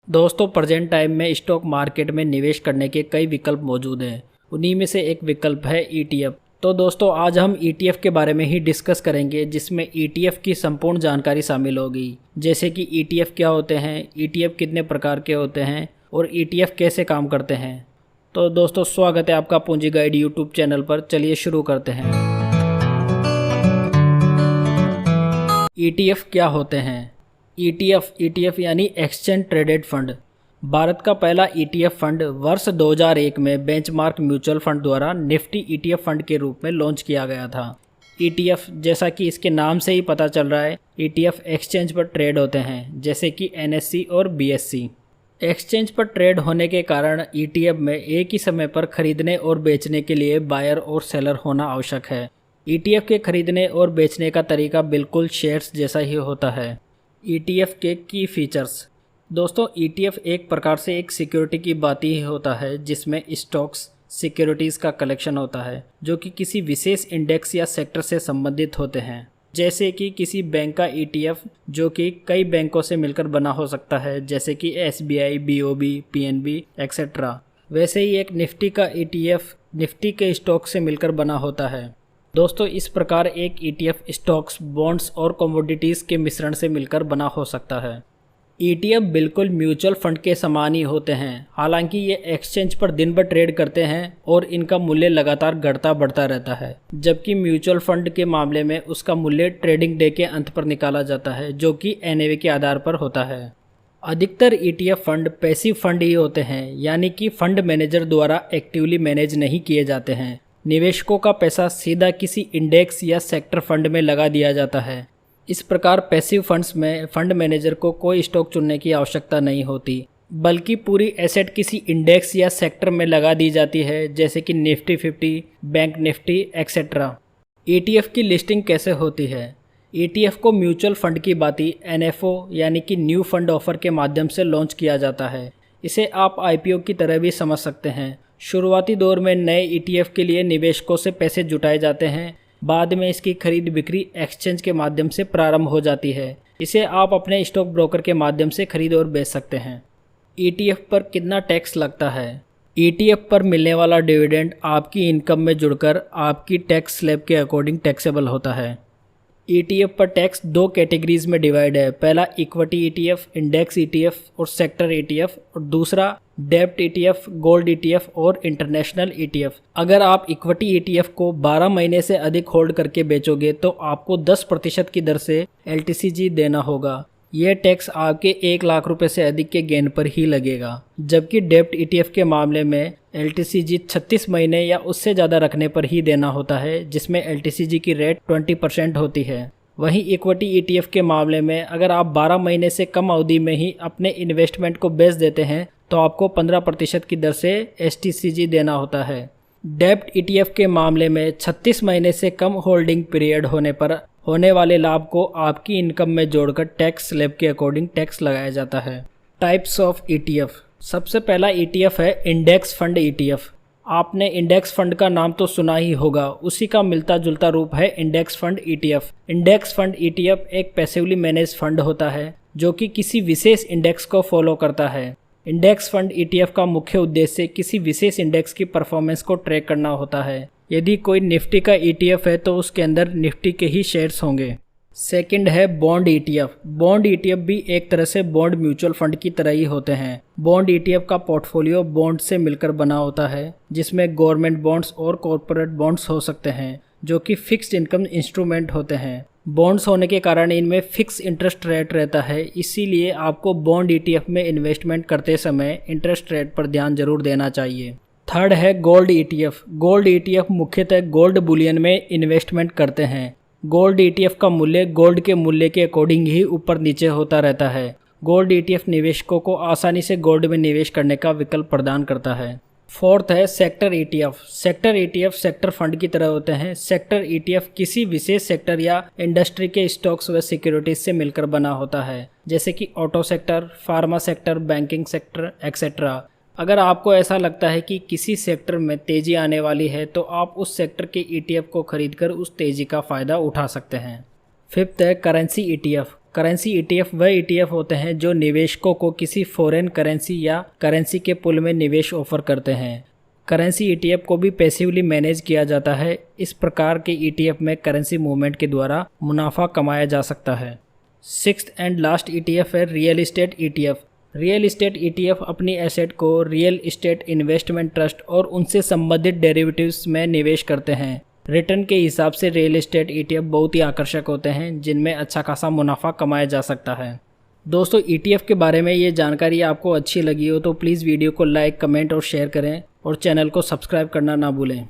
दोस्तों present time में stock market में निवेश करने के कई विकल्प मौजूद हैं। उन्हीं में से एक विकल्प है ईटीएफ। तो दोस्तों आज हम ईटीएफ के बारे में ही डिस्कस करेंगे, जिसमें ईटीएफ की संपूर्ण जानकारी शामिल होगी, जैसे कि ईटीएफ क्या होते हैं, ईटीएफ कितने प्रकार के होते हैं और ईटीएफ कैसे काम करते हैं। तो दोस्तों स्वागत है आपका पूंजी गाइड यूट्यूब चैनल पर। चलिए शुरू करते हैं। ईटीएफ क्या होते हैं? ईटीएफ यानी एक्सचेंज ट्रेडेड फंड। भारत का पहला ईटीएफ फंड वर्ष 2001 में बेंचमार्क म्यूचुअल फंड द्वारा निफ्टी ईटीएफ फंड के रूप में लॉन्च किया गया था। ईटीएफ जैसा कि इसके नाम से ही पता चल रहा है, ईटीएफ एक्सचेंज पर ट्रेड होते हैं, जैसे कि एनएससी और बीएससी। एक्सचेंज पर ट्रेड होने के कारण ईटीएफ में एक ही समय पर खरीदने और बेचने के लिए बायर और सेलर होना आवश्यक है। ईटीएफ के खरीदने और बेचने का तरीका बिल्कुल शेयर्स जैसा ही होता है। ईटीएफ के की फीचर्स। दोस्तों ईटीएफ एक प्रकार से एक सिक्योरिटी की बात ही होता है, जिसमें स्टॉक्स सिक्योरिटीज़ का कलेक्शन होता है जो कि किसी विशेष इंडेक्स या सेक्टर से संबंधित होते हैं। जैसे कि किसी बैंक का ईटीएफ जो कि कई बैंकों से मिलकर बना हो सकता है, जैसे कि एसबीआई, बीओबी, पीएनबी एक्सेट्रा। वैसे ही एक निफ्टी का ईटीएफ निफ्टी के स्टॉक से मिलकर बना होता है। दोस्तों इस प्रकार एक ईटीएफ स्टॉक्स, बॉन्ड्स और कमोडिटीज़ के मिश्रण से मिलकर बना हो सकता है। ईटीएफ बिल्कुल म्यूचुअल फंड के समान ही होते हैं, हालांकि ये एक्सचेंज पर दिन भर ट्रेड करते हैं और इनका मूल्य लगातार घटता बढ़ता रहता है, जबकि म्यूचुअल फंड के मामले में उसका मूल्य ट्रेडिंग डे के अंत पर निकाला जाता है, जो कि एनएवी के आधार पर होता है। अधिकतर ईटीएफ फंड पैसिव फंड ही होते हैं, यानी कि फंड मैनेजर द्वारा एक्टिवली मैनेज नहीं किए जाते हैं। निवेशकों का पैसा सीधा किसी इंडेक्स या सेक्टर फंड में लगा दिया जाता है। इस प्रकार पैसिव फंड्स में फंड मैनेजर को कोई स्टॉक चुनने की आवश्यकता नहीं होती, बल्कि पूरी एसेट किसी इंडेक्स या सेक्टर में लगा दी जाती है, जैसे कि Nifty 50, bank Nifty etcetera. ETF की लिस्टिंग कैसे होती है? ईटीएफ को म्यूचुअल फंड की भांति एनएफओ यानी कि न्यू फंड ऑफर के माध्यम से लॉन्च किया जाता है। इसे आप आईपीओ की तरह भी समझ सकते हैं। शुरुआती दौर में नए ईटीएफ के लिए निवेशकों से पैसे जुटाए जाते हैं, बाद में इसकी खरीद बिक्री एक्सचेंज के माध्यम से प्रारंभ हो जाती है। इसे आप अपने स्टॉक ब्रोकर के माध्यम से खरीद और बेच सकते हैं। ईटीएफ पर कितना टैक्स लगता है? ईटीएफ पर मिलने वाला डिविडेंड आपकी इनकम में जुड़कर आपकी टैक्स स्लैब के अकॉर्डिंग टैक्सेबल होता है। ईटीएफ पर टैक्स दो कैटेगरीज में डिवाइड है। पहला इक्विटी ईटीएफ, इंडेक्स ईटीएफ और सेक्टर ईटीएफ, और दूसरा डेब्ट ईटीएफ, गोल्ड ईटीएफ और इंटरनेशनल ईटीएफ। अगर आप इक्विटी ईटीएफ को 12 महीने से अधिक होल्ड करके बेचोगे तो आपको 10% की दर से एलटीसीजी देना होगा। यह टैक्स आपके 1 लाख रुपए से अधिक के गेन पर ही लगेगा, जबकि डेब्ट ईटीएफ के मामले में एलटीसीजी 36 महीने या उससे ज़्यादा रखने पर ही देना होता है, जिसमें एलटीसीजी की रेट 20% होती है। वहीं इक्विटी ईटीएफ के मामले में अगर आप 12 महीने से कम अवधि में ही अपने इन्वेस्टमेंट को बेच देते हैं तो आपको 15% की दर से एसटीसीजी देना होता है। डेब्ट ईटीएफ के मामले में 36 महीने से कम होल्डिंग पीरियड होने पर होने वाले लाभ को आपकी इनकम में जोड़कर टैक्स स्लैब के अकॉर्डिंग टैक्स लगाया जाता है। Types of ETF. सबसे पहला ईटीएफ है इंडेक्स फंड ईटीएफ। आपने इंडेक्स फंड का नाम तो सुना ही होगा, उसी का मिलता जुलता रूप है index fund ETF. Index fund ETF एक पैसिवली मैनेज फंड होता है जो कि किसी विशेष इंडेक्स को फॉलो करता है। इंडेक्स फंड ईटीएफ का मुख्य उद्देश्य किसी विशेष इंडेक्स की परफॉर्मेंस को ट्रैक करना होता है। यदि कोई निफ्टी का ईटीएफ है तो उसके अंदर निफ्टी के ही शेयर्स होंगे। सेकंड है बॉन्ड ईटीएफ। बॉन्ड ईटीएफ भी एक तरह से बॉन्ड म्यूचुअल फंड की तरह ही होते हैं। बॉन्ड ईटीएफ का पोर्टफोलियो बॉन्ड से मिलकर बना होता है, जिसमें गवर्नमेंट बॉन्ड्स और कॉरपोरेट बॉन्ड्स हो सकते हैं, जो कि फिक्स्ड इनकम इंस्ट्रूमेंट होते हैं। बॉन्ड्स होने के कारण इनमें फिक्स इंटरेस्ट रेट रहता है, इसीलिए आपको बॉन्ड ईटीएफ में इन्वेस्टमेंट करते समय इंटरेस्ट रेट पर ध्यान जरूर देना चाहिए। थर्ड है गोल्ड ईटीएफ। गोल्ड ईटीएफ मुख्यतः गोल्ड बुलियन में इन्वेस्टमेंट करते हैं। गोल्ड ईटीएफ का मूल्य गोल्ड के मूल्य के अकॉर्डिंग ही ऊपर नीचे होता रहता है। गोल्ड ईटीएफ निवेशकों को आसानी से गोल्ड में निवेश करने का विकल्प प्रदान करता है। फोर्थ है sector ETF. Sector ETF sector fund की तरह होते हैं। सेक्टर ईटीएफ किसी विशेष सेक्टर या इंडस्ट्री के स्टॉक्स व सिक्योरिटीज से मिलकर बना होता है, जैसे कि auto sector, pharma sector, banking sector etcetera. अगर आपको ऐसा लगता है कि किसी सेक्टर में तेजी आने वाली है तो आप उस सेक्टर के ईटीएफ को खरीदकर उस तेजी का फायदा उठा सकते हैं। फिफ्थ है करेंसी ईटीएफ। करेंसी ईटीएफ वह ईटीएफ होते हैं जो निवेशकों को किसी फॉरेन करेंसी या करेंसी के पूल में निवेश ऑफर करते हैं। करेंसी ईटीएफ को भी पैसिवली मैनेज किया जाता है। इस प्रकार के ईटीएफ में करेंसी मूवमेंट के द्वारा मुनाफा कमाया जा सकता है। सिक्स्थ एंड लास्ट ईटीएफ है real estate ETF. Real estate ETF अपनी एसेट को रियल इस्टेट इन्वेस्टमेंट ट्रस्ट और उनसे संबंधित डेरिवेटिव्स में निवेश करते हैं। रिटर्न के हिसाब से रियल इस्टेट ईटीएफ बहुत ही आकर्षक होते हैं जिनमें अच्छा खासा मुनाफा कमाया जा सकता है। दोस्तों, ईटीएफ के बारे में ये जानकारी आपको अच्छी लगी हो तो प्लीज़ वीडियो को लाइक, कमेंट और शेयर करें और चैनल को सब्सक्राइब करना ना भूलें।